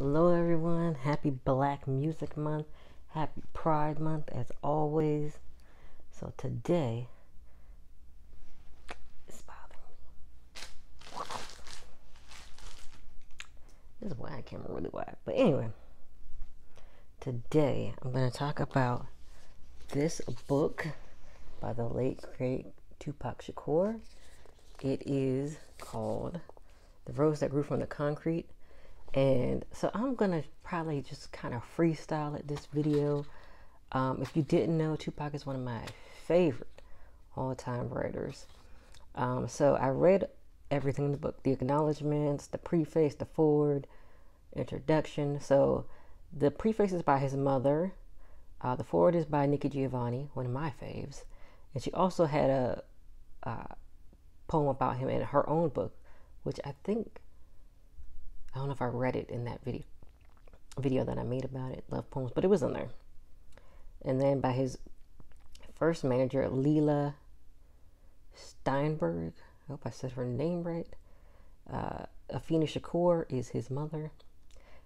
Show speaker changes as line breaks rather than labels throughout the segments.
Hello, everyone. Happy Black Music Month. Happy Pride Month, as always. So, today, it's bothering me. This is why I can't really why. But anyway, today I'm going to talk about this book by the late, great Tupac Shakur. It is called The Rose That Grew from the Concrete. And so I'm going to probably just kind of freestyle at this video. If you didn't know, Tupac is one of my favorite all-time writers. So I read everything in the book, the acknowledgments, the preface, the foreword, introduction. So the preface is by his mother. The foreword is by Nikki Giovanni, one of my faves. And she also had a poem about him in her own book, which I don't know if I read it in that video that I made about it, Love Poems, but it was in there. And then by his first manager, Leela Steinberg, I hope I said her name right. Afeni Shakur is his mother.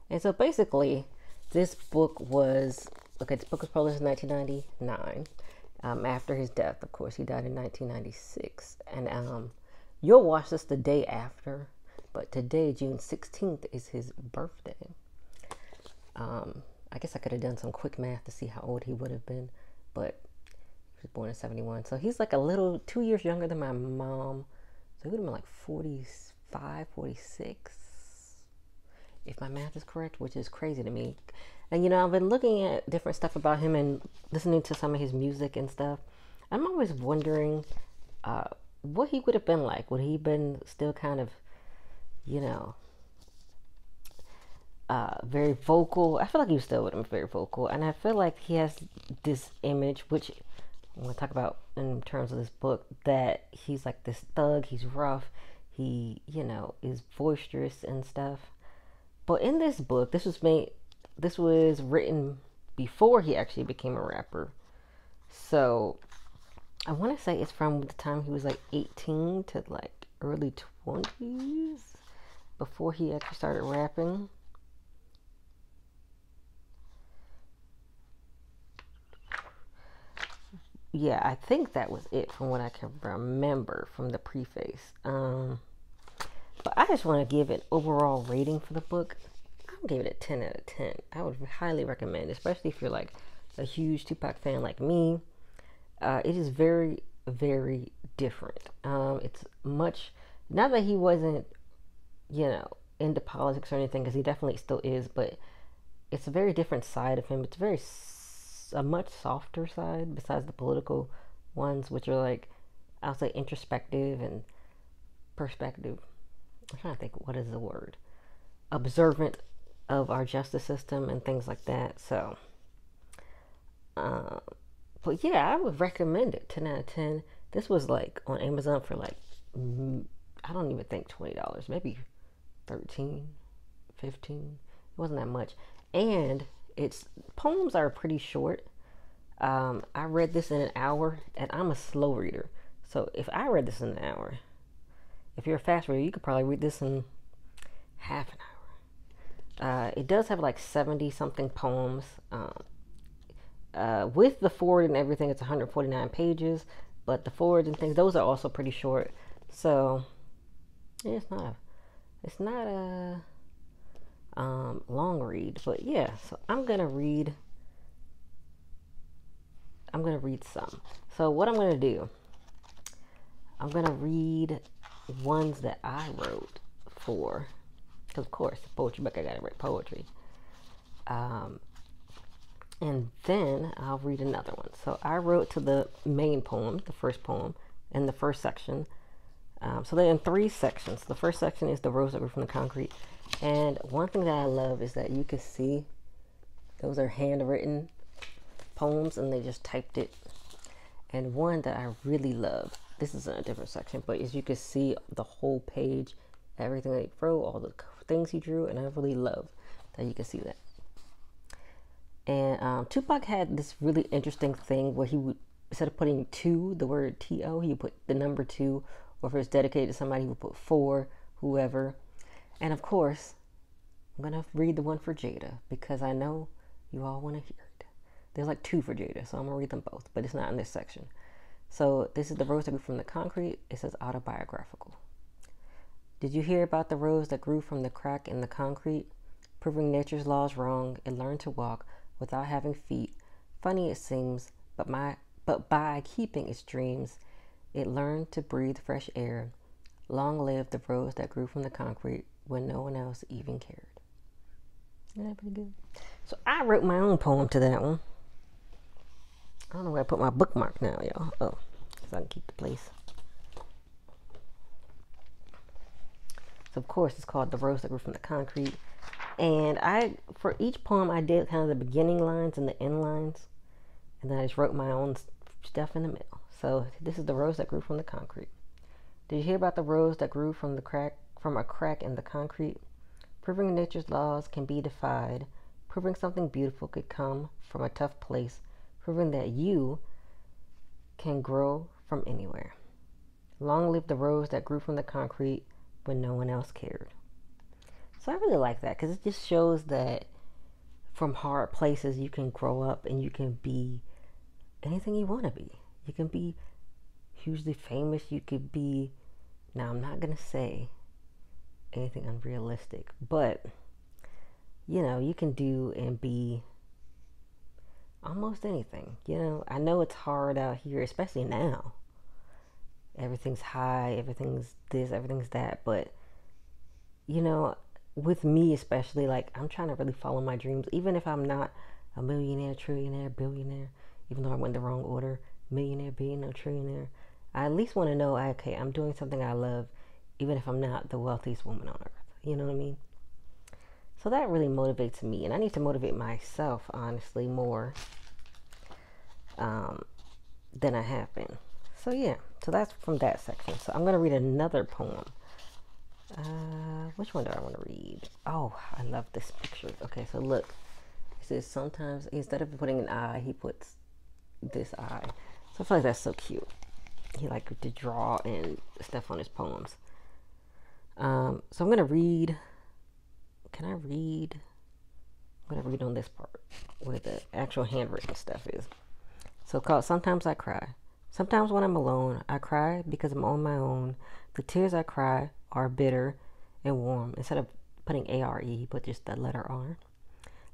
And so basically, this book was published in 1999, after his death. Of course, he died in 1996. And you'll watch this the day after. But today, June 16th, is his birthday. I guess I could have done some quick math to see how old he would have been. But he was born in 71. So he's like 2 years younger than my mom. So he would have been like 45, 46. If my math is correct, which is crazy to me. And, I've been looking at different stuff about him and listening to some of his music and stuff. I'm always wondering what he would have been like. Would he have been still kind of very vocal? I feel like he still would have been very vocal, and I feel like he has this image, which I'm going to talk about in terms of this book, that he's like this thug, he's rough, he, is boisterous and stuff. But in this book, this was written before he actually became a rapper. So I want to say it's from the time he was like 18 to like early 20s. Before he actually started rapping. Yeah, I think that was it from what I can remember from the preface. But I just want to give an overall rating for the book. I'll give it a 10 out of 10. I would highly recommend, especially if you're like a huge Tupac fan like me. It is very, very different. It's much, not that he wasn't into politics or anything, because he definitely still is, but it's a very different side of him. It's a much softer side besides the political ones, which are like, I'll say introspective and perspective. I'm trying to think, what is the word? Observant of our justice system and things like that. So, but yeah, I would recommend it. 10 out of 10. This was like on Amazon for like, I don't even think $20, maybe 13, 15. It wasn't that much. And its poems are pretty short. I read this in an hour, and I'm a slow reader. So if I read this in an hour, if you're a fast reader, you could probably read this in half an hour. It does have like 70 something poems. With the foreword and everything, it's 149 pages. But the foreword and things, those are also pretty short. So yeah, it's not a long read, but yeah. So I'm gonna read some. So what I'm gonna do, I'm gonna read ones that I wrote for, because of course, the poetry book, I gotta write poetry. And then I'll read another one. So I wrote to the main poem, the first poem, in the first section. So they're in 3 sections. The first section is The Rose That Grew from the Concrete. And one thing that I love is that you can see those are handwritten poems, and they just typed it. And one that I really love, this is in a different section, but as you can see the whole page, everything that he wrote, all the things he drew, and I really love that you can see that. And Tupac had this really interesting thing where he would, instead of putting 2, the word T-O, he would put the number 2, or if it's dedicated to somebody, he would put 4, whoever. And of course, I'm going to read the one for Jada because I know you all want to hear it. There's like two for Jada, so I'm going to read them both, but it's not in this section. So this is The Rose That Grew from the Concrete. It says autobiographical. Did you hear about the rose that grew from the crack in the concrete? Proving nature's laws wrong, it learned to walk without having feet. Funny it seems, but by keeping its dreams, it learned to breathe fresh air. Long live the rose that grew from the concrete when no one else even cared. Isn't that pretty good? So I wrote my own poem to that one. I don't know where I put my bookmark now, y'all. Oh, so I can keep the place. So of course it's called The Rose That Grew from the Concrete. And for each poem, I did kind of the beginning lines and the end lines. And then I just wrote my own stuff in the middle. So this is The Rose That Grew from the Concrete. Did you hear about the rose that grew from a crack in the concrete? Proving nature's laws can be defied. Proving something beautiful could come from a tough place. Proving that you can grow from anywhere. Long live the rose that grew from the concrete when no one else cared. So I really like that because it just shows that from hard places you can grow up and you can be anything you want to be. You can be hugely famous. You could be, now I'm not going to say anything unrealistic, but you can do and be almost anything. I know it's hard out here, especially now. Everything's high, everything's this, everything's that, but with me especially, like, I'm trying to really follow my dreams, even if I'm not a millionaire, trillionaire, billionaire, even though I went the wrong order, millionaire, billionaire, trillionaire. I at least want to know, okay, I'm doing something I love, even if I'm not the wealthiest woman on earth. You know what I mean? So that really motivates me, and I need to motivate myself, honestly, more than I have been. So yeah, so that's from that section. So I'm going to read another poem. Which one do I want to read? Oh, I love this picture. Okay, so look. It says sometimes, instead of putting an eye, he puts this eye. So I feel like that's so cute. He liked to draw and stuff on his poems. So I'm going to read. Can I read? I'm going to read on this part where the actual handwritten stuff is. So it's called Sometimes I Cry. Sometimes when I'm alone, I cry because I'm on my own. The tears I cry are bitter and warm. Instead of putting A-R-E, he put just the letter R.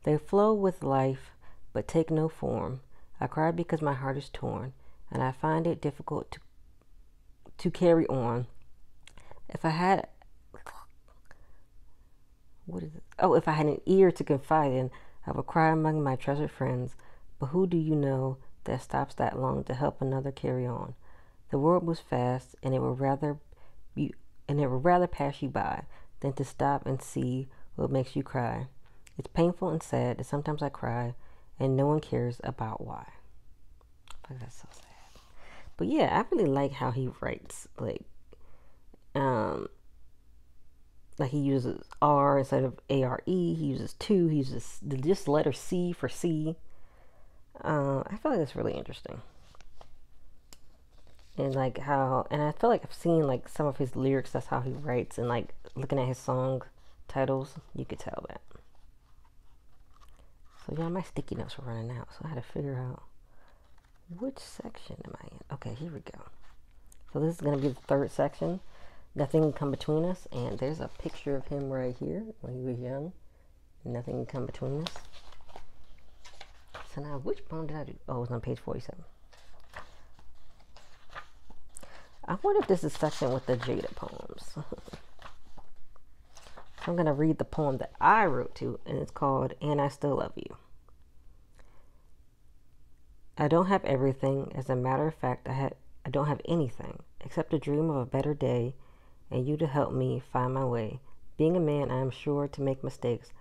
They flow with life, but take no form. I cry because my heart is torn, and I find it difficult to carry on. If I had... What is it? Oh, if I had an ear to confide in, I would cry among my treasured friends. But who do you know that stops that long to help another carry on? The world moves fast, and it would rather pass you by than to stop and see what makes you cry. It's painful and sad that sometimes I cry, and no one cares about why. Oh, that's so sad. But yeah, I really like how he writes. Like he uses R instead of A-R-E. He uses two. He uses just letter C for C. I feel like that's really interesting. And I feel like I've seen like some of his lyrics. That's how he writes. And like looking at his song titles, you could tell that. So yeah, my sticky notes were running out. So I had to figure out which section am I in. Okay, here we go. So this is going to be the third section. Nothing can come between us. And there's a picture of him right here when he was young. Nothing can come between us. So now, which poem did I do? Oh, it was on page 47. I wonder if this is section with the Jada poems. So I'm going to read the poem that I wrote to, and it's called And I Still Love You. I don't have everything. As a matter of fact, I don't have anything except a dream of a better day and you to help me find my way. Being a man, I am sure to make mistakes,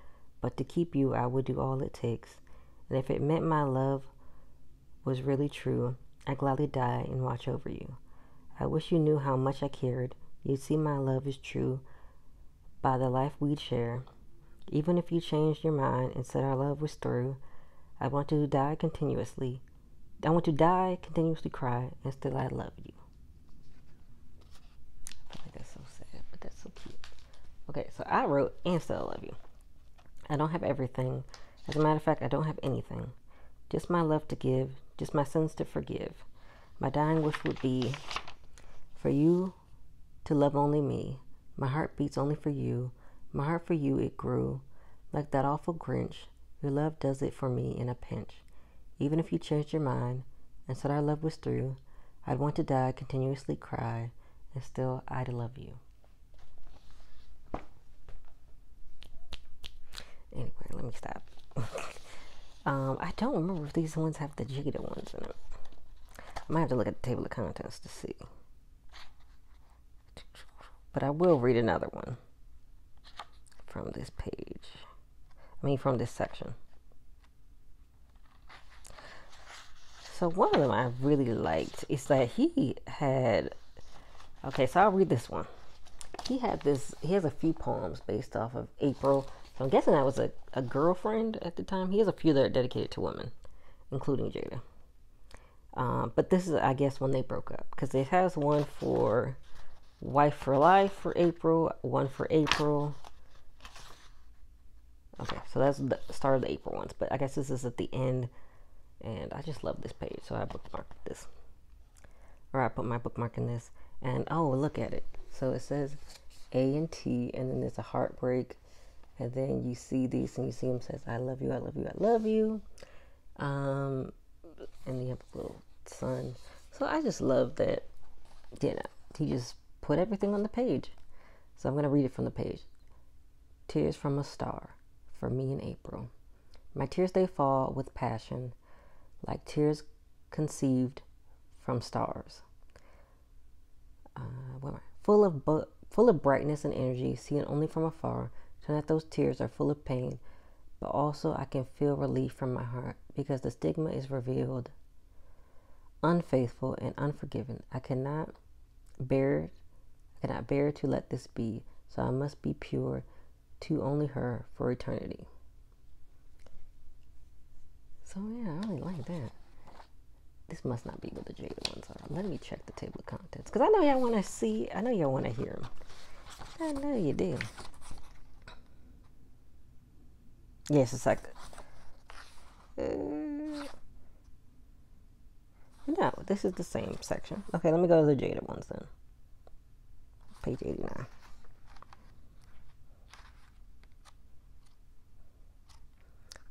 but to keep you, I would do all it takes. And if it meant my love was really true, I'd gladly die and watch over you. I wish you knew how much I cared. You'd see my love is true by the life we'd share. Even if you changed your mind and said our love was through, I want to die continuously. I want to die, continuously cry, and still I love you. I feel like that's so sad, but that's so cute. Okay, so I wrote And Still Love You. I don't have everything. As a matter of fact, I don't have anything. Just my love to give, just my sins to forgive. My dying wish would be for you to love only me. My heart beats only for you. My heart for you, it grew. Like that awful Grinch, your love does it for me in a pinch. Even if you changed your mind and said our love was through, I'd want to die, continuously cry, and still I'd love you. Anyway, let me stop. I don't remember if these ones have the Jada ones in them. I might have to look at the table of contents to see. But I will read another one from this page. From this section. So one of them I really liked is that he had, okay, so I'll read this one. He has a few poems based off of April. So I'm guessing that was a girlfriend at the time. He has a few that are dedicated to women, including Jada. But this is, I guess, when they broke up. Because it has one for Wife for Life for April, one for April. Okay, so that's the start of the April ones. But I guess this is at the end. And I just love this page. So I bookmarked this. Or I put my bookmark in this. And oh, look at it. So it says A and T. And then there's a heartbreak. And then you see these and you see him says, I love you, I love you, I love you. And you have a little sun. So I just love that, he just put everything on the page. So I'm going to read it from the page. Tears from a star for me in April. My tears, they fall with passion, like tears conceived from stars. Full of brightness and energy, seen only from afar. So that those tears are full of pain, but also I can feel relief from my heart because the stigma is revealed. Unfaithful and unforgiven, I cannot bear to let this be, so I must be pure to only her for eternity. So yeah, I really like that. This must not be what the Jada ones are. Let me check the table of contents, because I know y'all want to see, I know y'all want to hear them. I know you do. Yes, it's like, no, this is the same section. Okay, let me go to the Jada ones then. Page 89.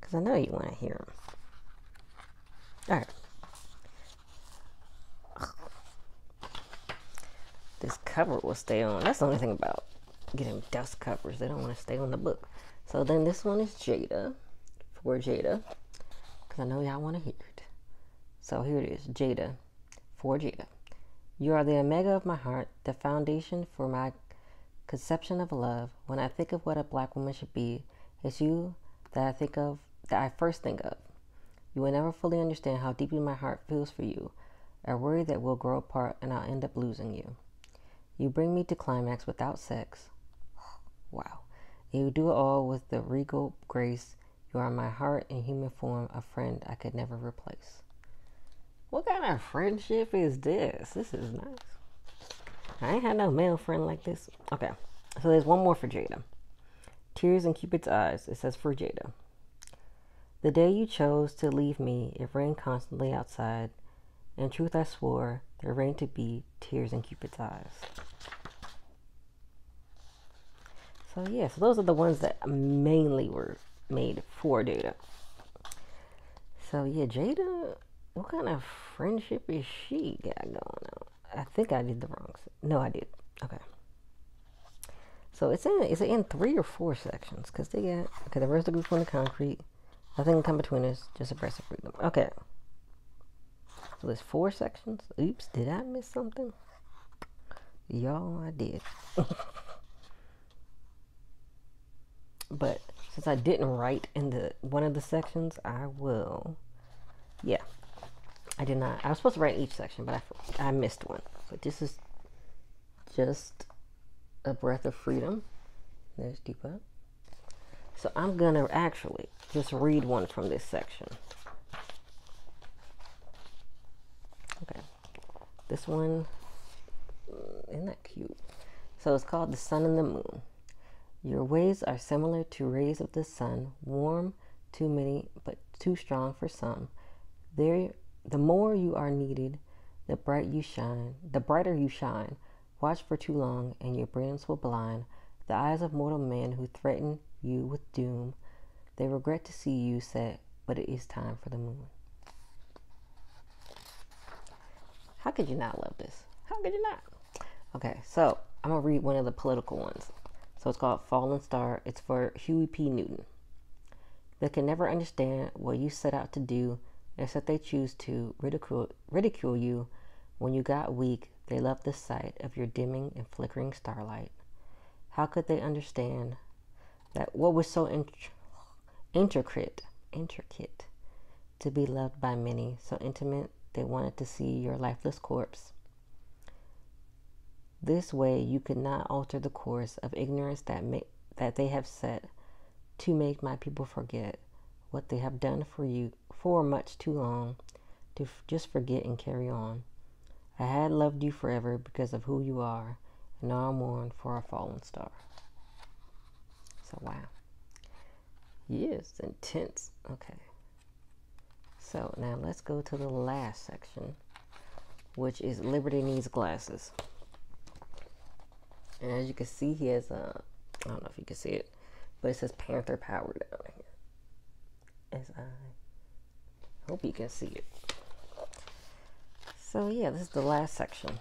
Because I know you want to hear them. All right. This cover will stay on. That's the only thing about getting dust covers. They don't want to stay on the book. So then this one is Jada, for Jada, because I know y'all want to hear it. So here it is, Jada, for Jada. You are the omega of my heart, the foundation for my conception of love. When I think of what a black woman should be, it's you that I first think of. You will never fully understand how deeply my heart feels for you. I worry that we'll grow apart and I'll end up losing you. You bring me to climax without sex. Wow. You do it all with the regal grace. You are my heart in human form, a friend I could never replace. What kind of friendship is this? This is nice. I ain't had no male friend like this. Okay, so there's one more for Jada. Tears in Cupid's eyes. It says for Jada. The day you chose to leave me, it rained constantly outside. In truth, I swore there rained to be tears in Cupid's eyes. So yeah, so those are the ones that mainly were made for Jada. So yeah, Jada, what kind of friendship is she got going on? I think I did the wrong. No, I did. Okay. So is it in 3 or 4 sections? Because they got, okay, the rest of the group on the concrete. Nothing can come between us, just aggressive freedom. Okay. So there's 4 sections. Oops, did I miss something? Y'all, I did. But since I didn't write in one of the sections, I will. Yeah, I did not. I was supposed to write each section, but I missed one. But this is just a breath of freedom. There's Tupac. So I'm gonna actually just read one from this section. Okay, this one, isn't that cute? So it's called The Sun and the Moon. Your ways are similar to rays of the sun, warm too many but too strong for some. There, the more you are needed, the brighter you shine. Watch for too long, and your brilliance will blind the eyes of mortal men who threaten you with doom. They regret to see you set, but it is time for the moon. How could you not love this? How could you not? Okay, so I'm going to read one of the political ones. So it's called Fallen Star. It's for Huey P. Newton. They can never understand what you set out to do, except they choose to ridicule you. When you got weak, they loved the sight of your dimming and flickering starlight. How could they understand that what was so intricate to be loved by many, so intimate they wanted to see your lifeless corpse? This way you could not alter the course of ignorance that they have set to make my people forget what they have done for you for much too long, to just forget and carry on. I had loved you forever because of who you are, and now I mourn for a fallen star. So, wow. Yes, intense. Okay. So, now let's go to the last section, which is Liberty Needs Glasses. And as you can see, he has a, I don't know if you can see it, but it says Panther Power down here. As I hope you can see it. So yeah, this is the last section.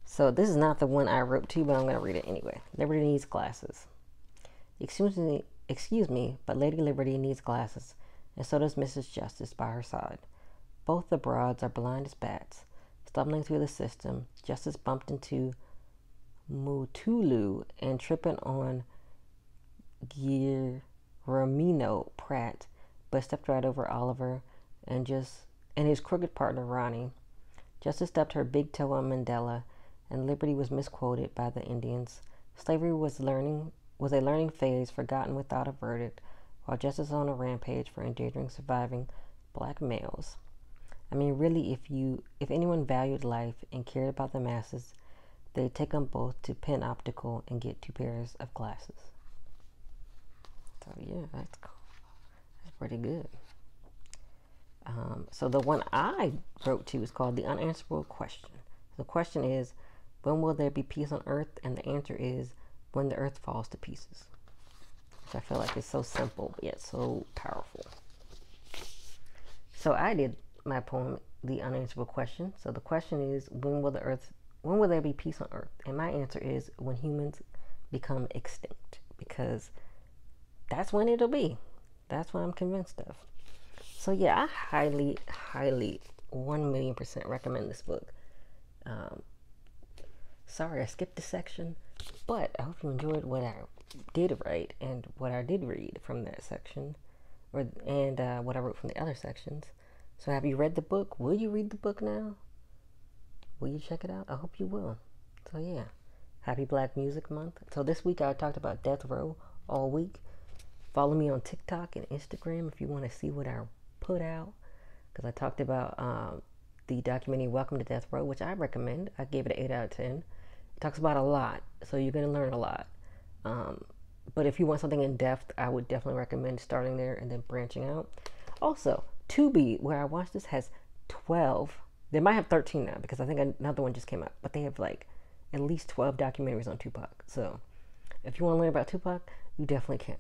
So this is not the one I wrote to, but I'm going to read it anyway. Liberty needs glasses. Excuse me, but Lady Liberty needs glasses, and so does Mrs. Justice by her side. Both the broads are blind as bats. Stumbling through the system, Justice bumped into Mutulu and tripping on Guillermino Pratt, but stepped right over Oliver and his crooked partner Ronnie. Justice stepped her big toe on Mandela, and Liberty was misquoted by the Indians. Slavery was a learning phase forgotten without a verdict, while Justice on a rampage for endangering surviving black males. I mean, really, if anyone valued life and cared about the masses, they'd take them both to Penn Optical and get 2 pairs of glasses. So yeah, that's cool. That's pretty good. So the one I wrote to is called The Unanswerable Question. The question is, when will there be peace on earth? And the answer is, when the earth falls to pieces. Which I feel like is so simple, but yet so powerful. So I did my poem, The Unanswerable Question. So the question is, when will there be peace on earth? And my answer is, when humans become extinct. Because that's when it'll be. That's what I'm convinced of. So yeah, I highly, 1,000,000% recommend this book. Sorry I skipped a section, but I hope you enjoyed what I did write and what I did read from that section, and what I wrote from the other sections. So have you read the book? Will you read the book now? Will you check it out? I hope you will. So yeah, happy Black Music Month. So this week I talked about Death Row all week. Follow me on TikTok and Instagram if you want to see what I put out, because I talked about the documentary Welcome to Death Row, which I recommend. I gave it an 8 out of 10. It talks about a lot, so you're going to learn a lot. But if you want something in depth, I would definitely recommend starting there and then branching out. Also, Tubi, where I watched this, has 12. They might have 13 now, because I think another one just came out. But they have like at least 12 documentaries on Tupac. So if you want to learn about Tupac, you definitely can.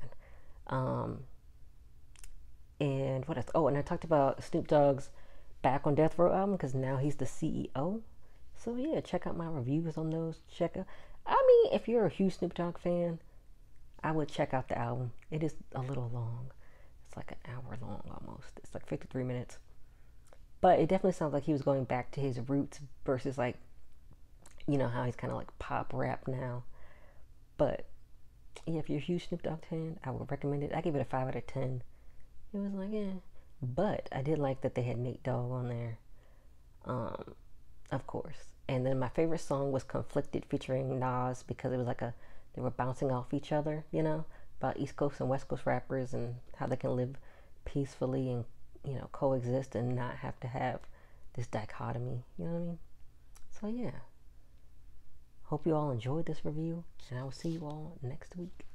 And what else? Oh, and I talked about Snoop Dogg's Back on Death Row album, because now he's the CEO. So yeah, check out my reviews on those. If you're a huge Snoop Dogg fan, I would check out the album. It is a little long. It's like an hour long almost. It's like 53 minutes. But it definitely sounds like he was going back to his roots versus like, how he's kind of like pop rap now. But yeah, if you're a huge Snoop Dogg fan, I would recommend it. I gave it a 5 out of 10. It was like, But I did like that they had Nate Dogg on there. Of course. And then my favorite song was Conflicted featuring Nas, because it was like they were bouncing off each other, about East Coast and West Coast rappers and how they can live peacefully and, coexist and not have to have this dichotomy, you know what I mean? So yeah. Hope you all enjoyed this review, and I will see you all next week.